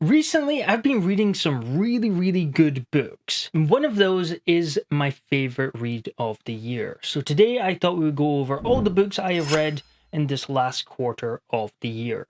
Recently, I've been reading some really good books. One of those is my favorite read of the year. So today I thought we would go over all the books I have read in this last quarter of the year.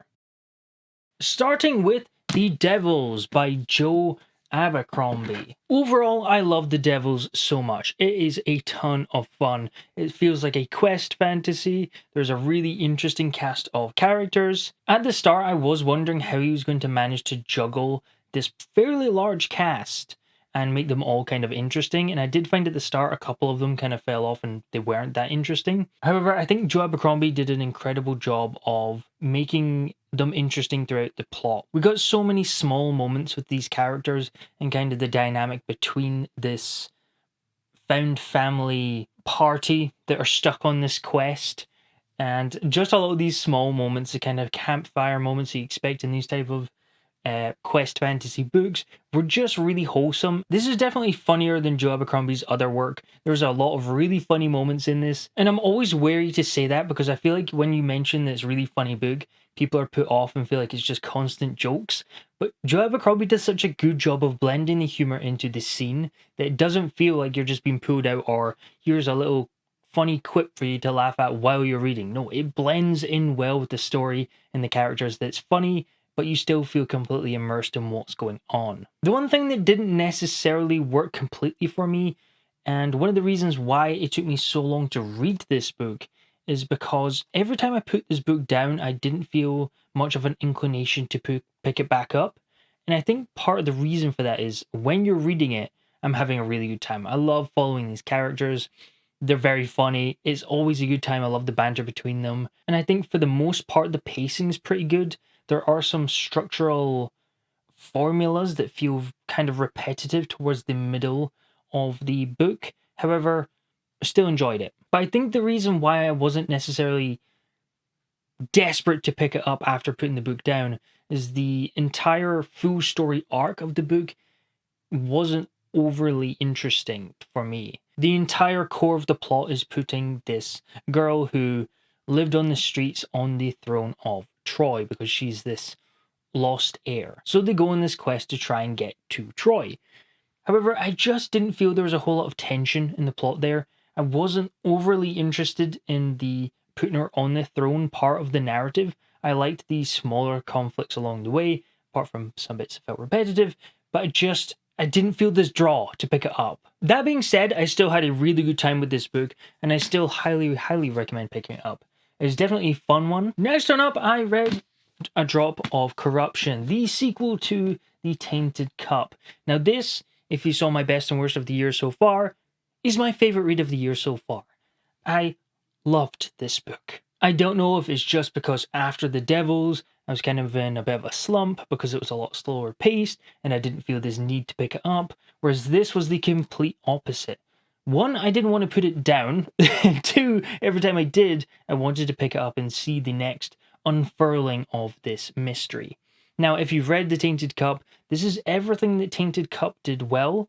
Starting with The Devils by Joe Abercrombie. Overall, I love The Devils so much. It is a ton of fun. It feels like a quest fantasy. There's a really interesting cast of characters. At the start, I was wondering how he was going to manage to juggle this fairly large cast and make them all kind of interesting. And I did find at the start a couple of them kind of fell off and they weren't that interesting. However, I think Joe Abercrombie did an incredible job of making them interesting throughout the plot. We got so many small moments with these characters and kind of the dynamic between this found family party that are stuck on this quest, and just a lot of these small moments, the kind of campfire moments you expect in these type of quest fantasy books, were just really wholesome. This is definitely funnier than Joe Abercrombie's other work. There's a lot of really funny moments in this, and I'm always wary to say that because I feel like when you mention this really funny book, people are put off and feel like it's just constant jokes. But Joe Abercrombie does such a good job of blending the humor into the scene that it doesn't feel like you're just being pulled out or here's a little funny quip for you to laugh at while you're reading. No, it blends in well with the story and the characters that's funny, but you still feel completely immersed in what's going on. The one thing that didn't necessarily work completely for me, and one of the reasons why it took me so long to read this book, is because every time I put this book down, I didn't feel much of an inclination to pick it back up. And I think part of the reason for that is when you're reading it, I'm having a really good time. I love following these characters. They're very funny. It's always a good time. I love the banter between them. And I think for the most part, the pacing is pretty good. There are some structural formulas that feel kind of repetitive towards the middle of the book. However, I still enjoyed it. But I think the reason why I wasn't necessarily desperate to pick it up after putting the book down is the entire full story arc of the book wasn't overly interesting for me. The entire core of the plot is putting this girl who lived on the streets on the throne of Troy because she's this lost heir. So they go on this quest to try and get to Troy. However, I just didn't feel there was a whole lot of tension in the plot there. I wasn't overly interested in the putting her on the throne part of the narrative. I liked these smaller conflicts along the way, apart from some bits that felt repetitive, but I didn't feel this draw to pick it up. That being said, I still had a really good time with this book, and I still highly recommend picking it up. It's definitely a fun one. Next one up, I read A Drop of Corruption, the sequel to The Tainted Cup. Now this, if you saw my best and worst of the year so far, is my favorite read of the year so far. I loved this book. I don't know if it's just because after The Devils, I was kind of in a bit of a slump because it was a lot slower paced and I didn't feel this need to pick it up, whereas this was the complete opposite. One, I didn't want to put it down. Two, every time I did, I wanted to pick it up and see the next unfurling of this mystery. Now, if you've read The Tainted Cup, this is everything that Tainted Cup did well,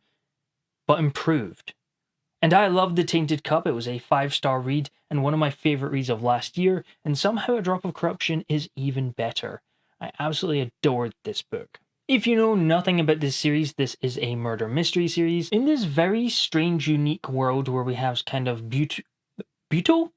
but improved. And I loved The Tainted Cup. It was a 5-star read and one of my favorite reads of last year, and somehow A Drop of Corruption is even better. I absolutely adored this book. If you know nothing about this series, this is a murder mystery series in this very strange, unique world where we have kind of biomutagenic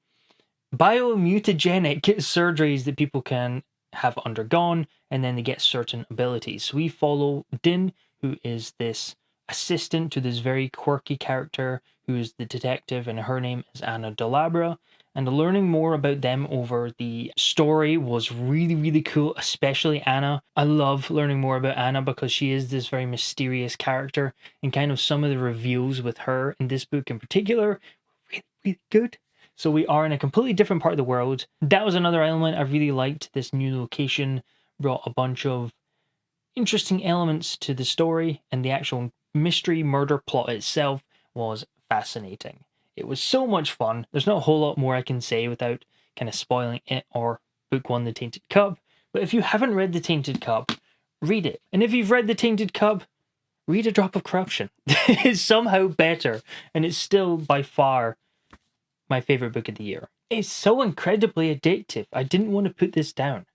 surgeries that people can have undergone, and then they get certain abilities. So we follow Din, who is this assistant to this very quirky character who is the detective, and her name is Anna Delabra. And learning more about them over the story was really cool, especially Anna. I love learning more about Anna because she is this very mysterious character, and kind of some of the reveals with her in this book in particular, really good. So we are in a completely different part of the world. That was another element I really liked. This new location brought a bunch of interesting elements to the story, and the actual mystery murder plot itself was fascinating. It was so much fun. There's not a whole lot more I can say without kind of spoiling it or book one, The Tainted Cup. But if you haven't read The Tainted Cup, read it. And if you've read The Tainted Cup, read A Drop of Corruption. It's somehow better, and it's still by far my favorite book of the year. It's so incredibly addictive. I didn't want to put this down.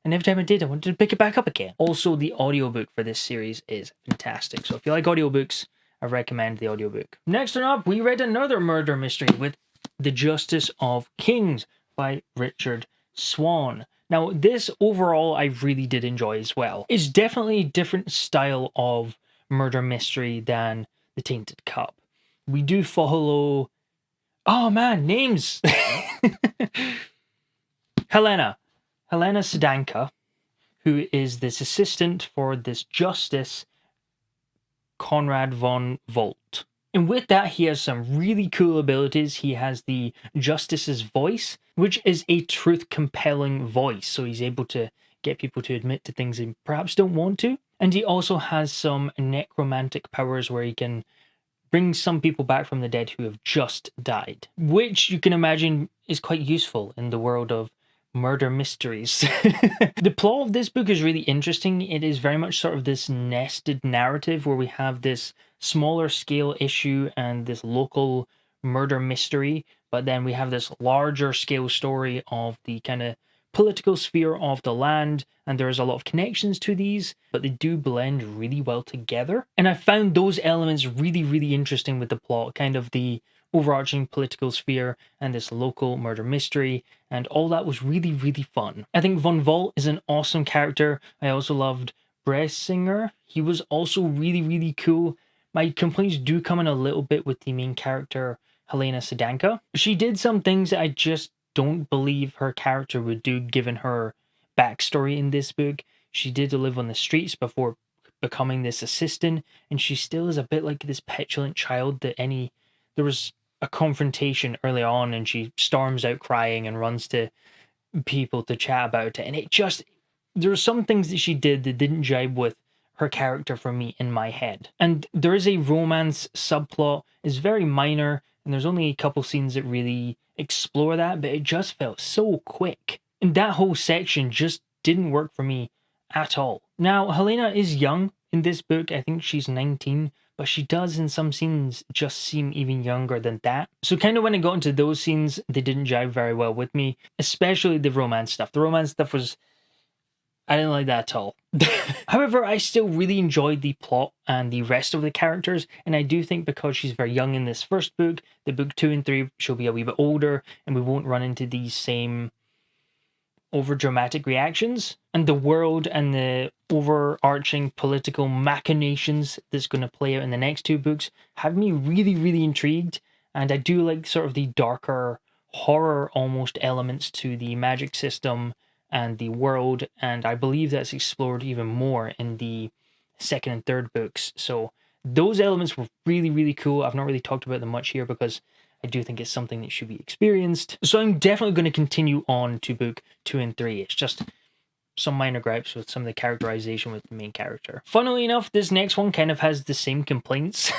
And every time I did, I wanted to pick it back up again. Also, the audiobook for this series is fantastic. So if you like audiobooks, I recommend the audiobook. Next one up, we read another murder mystery with The Justice of Kings by Richard Swan. Now, this overall I really did enjoy as well. It's definitely a different style of murder mystery than The Tainted Cup. We do follow... Oh man, names! Helena Sedanka, who is this assistant for this justice, Conrad von Volt. And with that, he has some really cool abilities. He has the justice's voice, which is a truth-compelling voice. So he's able to get people to admit to things they perhaps don't want to. And he also has some necromantic powers where he can bring some people back from the dead who have just died, which you can imagine is quite useful in the world of murder mysteries. The plot of this book is really interesting. It is very much sort of this nested narrative where we have this smaller scale issue and this local murder mystery, but then we have this larger scale story of the kind of political sphere of the land, and there's a lot of connections to these, but they do blend really well together. And I found those elements really, really interesting with the plot, kind of the overarching political sphere and this local murder mystery, and all that was really, really fun. I think Von Volt is an awesome character. I also loved Bressinger. He was also really, really cool. My complaints do come in a little bit with the main character, Helena Sedanka. She did some things that I just don't believe her character would do given her backstory in this book. She did live on the streets before becoming this assistant, and she still is a bit like this petulant child that there was a confrontation early on and she storms out crying and runs to people to chat about it, and there are some things that she did that didn't jibe with her character for me in my head. And there is a romance subplot. It's very minor, and there's only a couple scenes that really explore that, but it just felt so quick. And that whole section just didn't work for me at all. Now, Helena is young in this book. I think she's 19, but she does in some scenes just seem even younger than that. So kind of when I got into those scenes, they didn't jive very well with me, especially the romance stuff. The romance stuff I didn't like that at all. However, I still really enjoyed the plot and the rest of the characters, and I do think because she's very young in this first book, the book 2 and 3 she'll be a wee bit older, and we won't run into these same over-dramatic reactions. And the world and the overarching political machinations that's going to play out in the next 2 books have me really, really intrigued, and I do like sort of the darker horror almost elements to the magic system and the world, and I believe that's explored even more in the second and third books. So those elements were really, really cool. I've not really talked about them much here because I do think it's something that should be experienced. So I'm definitely going to continue on to book 2 and 3. It's just some minor gripes with some of the characterization with the main character. Funnily enough, this next one kind of has the same complaints.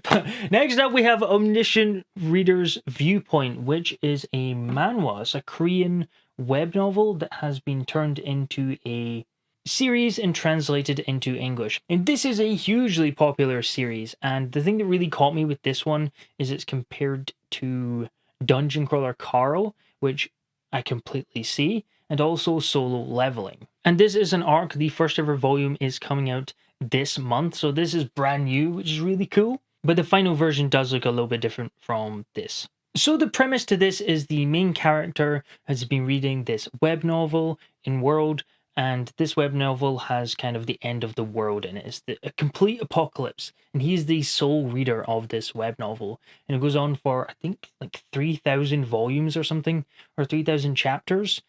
But next up, we have Omniscient Reader's Viewpoint, which is a manhwa. It's a Korean web novel that has been turned into a series and translated into English. And this is a hugely popular series, and the thing that really caught me with this one is it's compared to Dungeon Crawler Carl, which I completely see, and also Solo Leveling. And this is an arc. The first ever volume is coming out this month, so this is brand new, which is really cool. But the final version does look a little bit different from this. So the premise to this is the main character has been reading this web novel in World, and this web novel has kind of the end of the world in it. It's a complete apocalypse, and he's the sole reader of this web novel. And it goes on for, I think, like 3,000 volumes or something, or 3,000 chapters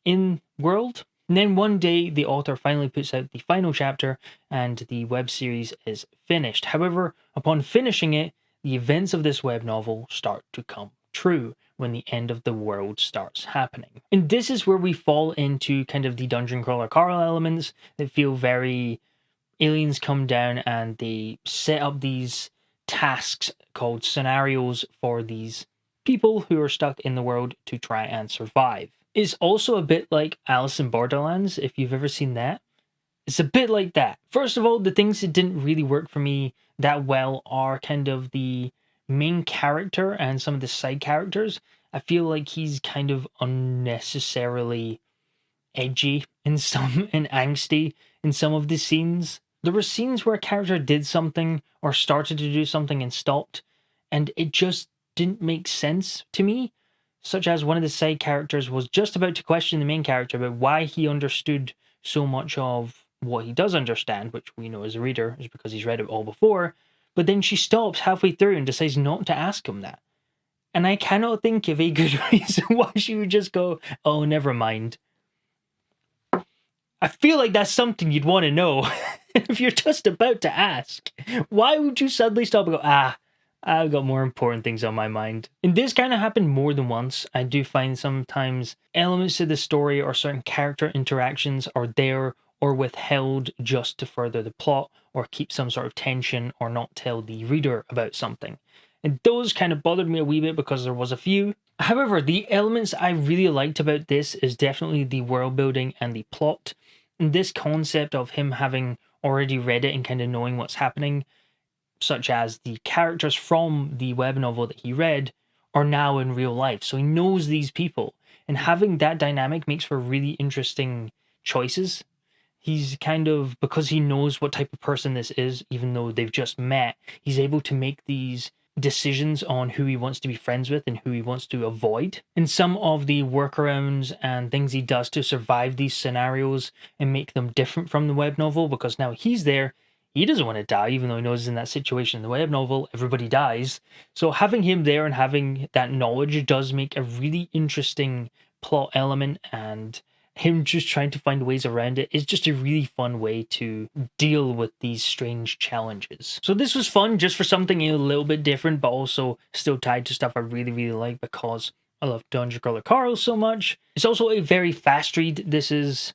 in World. And then one day, the author finally puts out the final chapter, and the web series is finished. However, upon finishing it, the events of this web novel start to come true when the end of the world starts happening. And this is where we fall into kind of the Dungeon Crawler Carl elements that feel very aliens come down and they set up these tasks called scenarios for these people who are stuck in the world to try and survive. It's also a bit like Alice in Borderlands, if you've ever seen that. It's a bit like that. First of all, the things that didn't really work for me that well are kind of the main character and some of the side characters. I feel like he's kind of unnecessarily edgy in some and angsty in some of the scenes. There were scenes where a character did something or started to do something and stopped, and it just didn't make sense to me. Such as one of the side characters was just about to question the main character about why he understood so much of what he does understand, which we know as a reader is because he's read it all before, but then she stops halfway through and decides not to ask him that. And I cannot think of a good reason why she would just go, oh, never mind. I feel like that's something you'd want to know if you're just about to ask. Why would you suddenly stop and go, I've got more important things on my mind? And this kind of happened more than once. I do find sometimes elements of the story or certain character interactions are there or withheld just to further the plot or keep some sort of tension or not tell the reader about something. And those kind of bothered me a wee bit because there was a few. However, the elements I really liked about this is definitely the world building and the plot. And this concept of him having already read it and kind of knowing what's happening, such as the characters from the web novel that he read are now in real life. So he knows these people. And having that dynamic makes for really interesting choices. He's kind of, because he knows what type of person this is, even though they've just met, he's able to make these decisions on who he wants to be friends with and who he wants to avoid. And some of the workarounds and things he does to survive these scenarios and make them different from the web novel, because now he's there, he doesn't want to die, even though he knows in that situation in the web novel, everybody dies. So having him there and having that knowledge does make a really interesting plot element, and him just trying to find ways around it is just a really fun way to deal with these strange challenges. So this was fun just for something a little bit different, but also still tied to stuff I really, really like because I love Dungeon Crawler Carl so much. It's also a very fast read. This is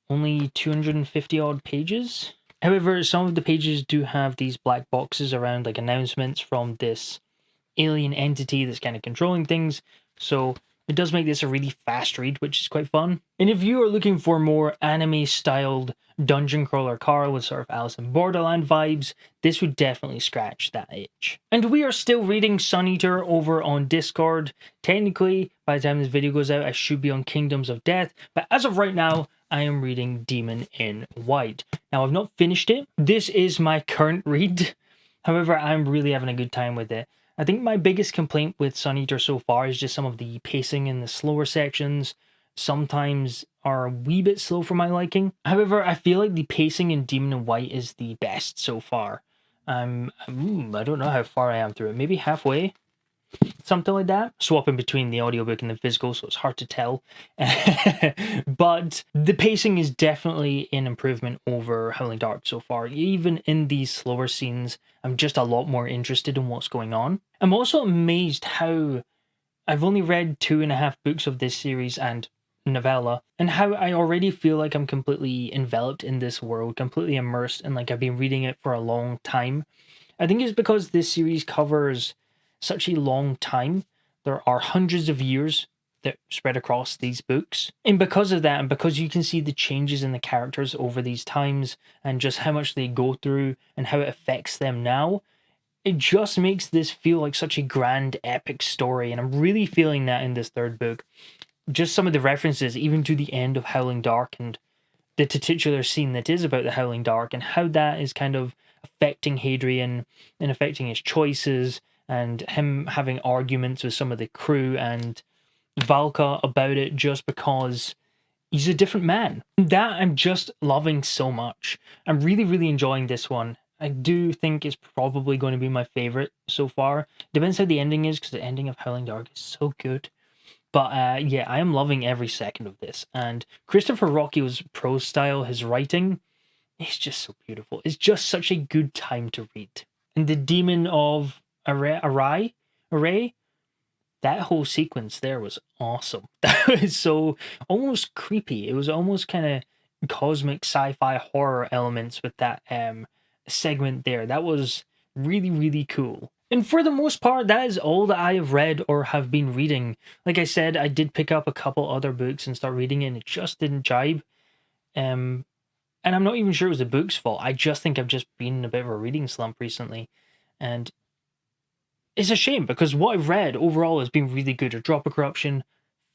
only 250 odd pages. However, some of the pages do have these black boxes around like announcements from this alien entity that's kind of controlling things. So it does make this a really fast read, which is quite fun. And if you are looking for more anime-styled Dungeon Crawler Carl with sort of Alice in Borderland vibes, this would definitely scratch that itch. And we are still reading Sun Eater over on Discord. Technically, by the time this video goes out, I should be on Kingdoms of Death, but as of right now, I am reading Demon in White. Now, I've not finished it. This is my current read. However, I'm really having a good time with it. I think my biggest complaint with Sun Eater so far is just some of the pacing in the slower sections sometimes are a wee bit slow for my liking. However, I feel like the pacing in Demon in White is the best so far. I don't know how far I am through it. Maybe halfway? Something like that. Swapping between the audiobook and the physical, so it's hard to tell. But the pacing is definitely an improvement over Howling Dark so far. Even in these slower scenes, I'm just a lot more interested in what's going on. I'm also amazed how I've only read 2.5 books of this series and novella, and how I already feel like I'm completely enveloped in this world, completely immersed, and like I've been reading it for a long time. I think it's because this series covers such a long time. There are hundreds of years that spread across these books. And because of that, and because you can see the changes in the characters over these times and just how much they go through and how it affects them now, it just makes this feel like such a grand, epic story. And I'm really feeling that in this third book. Just some of the references, even to the end of Howling Dark and the titular scene that is about the Howling Dark and how that is kind of affecting Hadrian and affecting his choices, and him having arguments with some of the crew and Valka about it just because he's a different man. That I'm just loving so much. I'm really, really enjoying this one. I do think it's probably going to be my favorite so far. Depends how the ending is, because the ending of Howling Dark is so good. But yeah, I am loving every second of this. And Christopher Ruocchio's prose style, his writing, is just so beautiful. It's just such a good time to read. And the Demon of Array, that whole sequence there was awesome. That was so almost creepy. It was almost kind of cosmic sci-fi horror elements with that segment there. That was really, really cool. And for the most part, that is all that I have read or have been reading. Like I said, I did pick up a couple other books and start reading it, and it just didn't jibe. And I'm not even sure it was the book's fault. I just think I've just been in a bit of a reading slump recently. And it's a shame, because what I've read overall has been really good. A Drop of Corruption,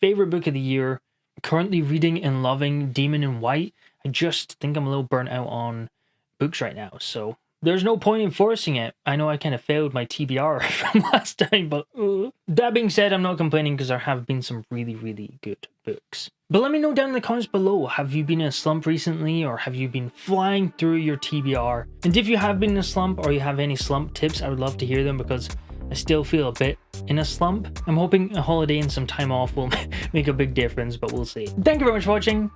favorite book of the year, currently reading and loving Demon in White. I just think I'm a little burnt out on books right now, so there's no point in forcing it. I know I kind of failed my TBR from last time, but that being said, I'm not complaining because there have been some really, really good books. But let me know down in the comments below, have you been in a slump recently, or have you been flying through your TBR? And if you have been in a slump, or you have any slump tips, I would love to hear them, because I still feel a bit in a slump. I'm hoping a holiday and some time off will make a big difference, but we'll see. Thank you very much for watching.